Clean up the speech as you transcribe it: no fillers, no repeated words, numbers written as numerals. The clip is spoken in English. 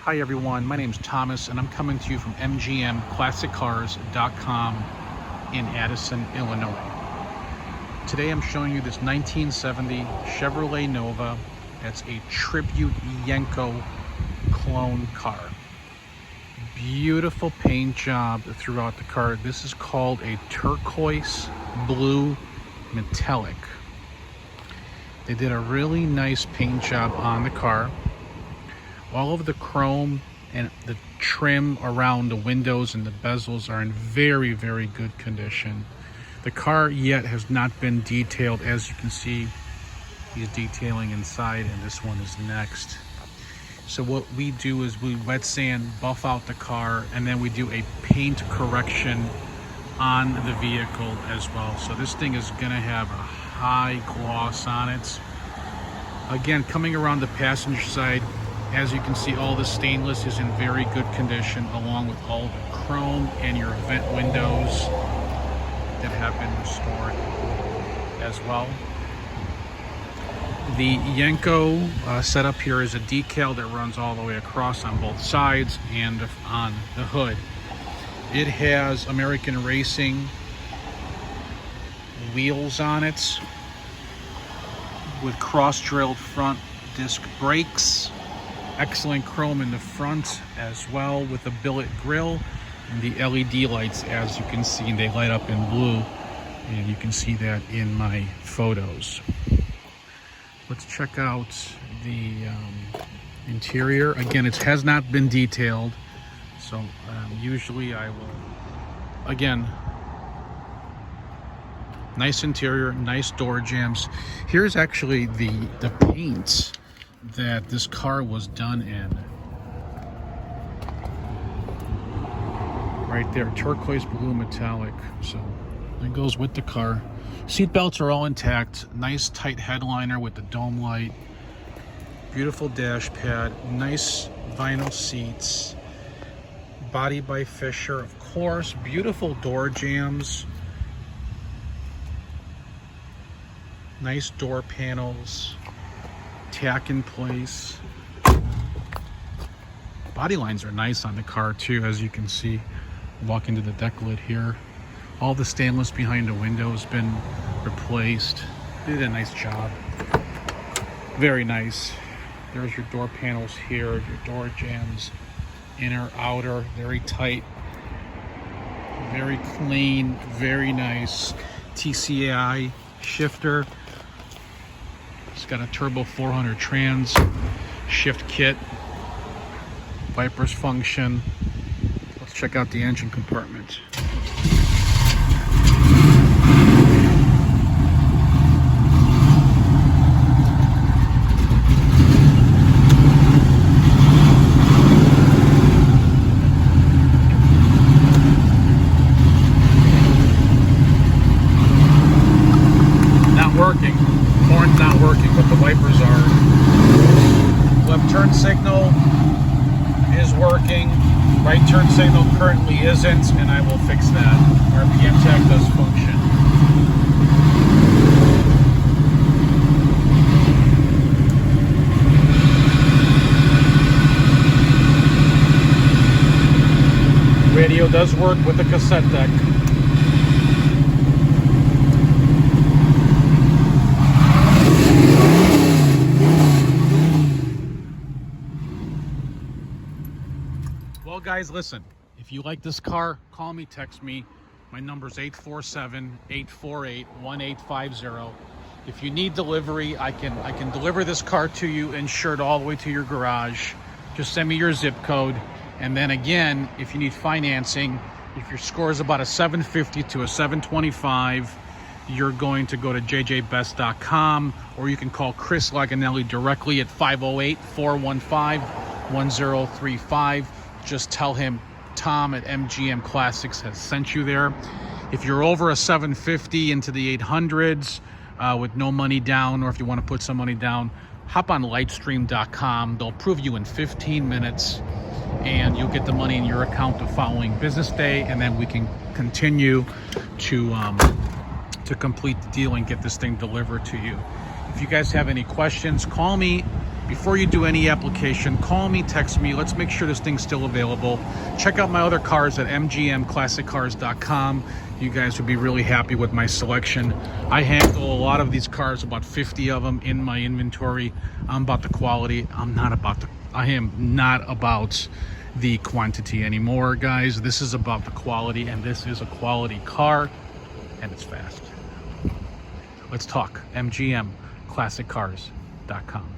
Hi everyone, my name's Thomas and I'm coming to you from mgmclassiccars.com in Addison, Illinois. Today I'm showing you this 1970 Chevrolet Nova. That's a tribute Yenko clone car. Beautiful paint job throughout the car. This is called a turquoise blue metallic. They did a really nice paint job on the car. All of the chrome and the trim around the windows and the bezels are in very, very good condition. The car yet has not been detailed. As you can see, he's detailing inside, and this one is next. So what we do is we wet sand, buff out the car, and then we do a paint correction on the vehicle as well. So this thing is gonna have a high gloss on it. Again, coming around the passenger side, as you can see, all the stainless is in very good condition, along with all the chrome and your vent windows that have been restored as well. The Yenko setup here is a decal that runs all the way across on both sides and on the hood. It has American Racing wheels on it with cross-drilled front disc brakes. Excellent chrome in the front as well, with a billet grille and the LED lights, as you can see, they light up in blue, and you can see that in my photos. Let's check out the interior. Again, it has not been detailed, so usually I will. Again, nice interior, nice door jambs. Here's actually the paint that this car was done in. Right there, turquoise blue metallic. So it goes with the car. Seat belts are all intact. Nice tight headliner with the dome light. Beautiful dash pad. Nice vinyl seats. Body by Fisher, of course. Beautiful door jambs. Nice door panels. Tack in place. Body lines are nice on the car too, as you can see. Walk into the deck lid here. All the stainless behind the window has been replaced. They did a nice job. Very nice. There's your door panels here, your door jambs, inner, outer, very tight, very clean, very nice. TCAI shifter. It's got a turbo 400 trans shift kit, wipers function. Let's check out the engine compartment. Not working. Horn's not working, but the wipers are. Left turn signal is working. Right turn signal currently isn't, and I will fix that. RPM tag does function. Radio does work with the cassette deck. Well guys, listen, if you like this car, call me, text me. My number is 847-848-1850. If you need delivery, I can deliver this car to you insured all the way to your garage. Just send me your zip code. And then again, if you need financing, if your score is about a 750 to a 725, you're going to go to jjbest.com, or you can call Chris Laganelli directly at 508-415-1035. Just tell him Tom at MGM Classics has sent you there. If you're over a 750 into the 800s with no money down, or if you want to put some money down, hop on lightstream.com. They'll approve you in 15 minutes, and you'll get the money in your account the following business day, and then we can continue to complete the deal and get this thing delivered to you. If you guys have any questions, call me Before you do any application, call me, text me. Let's make sure this thing's still available. Check out my other cars at mgmclassiccars.com. You guys would be really happy with my selection. I handle a lot of these cars, about 50 of them in my inventory. I'm about the quality. I am not about the quantity anymore, guys. This is about the quality, and this is a quality car, and it's fast. Let's talk. mgmclassiccars.com.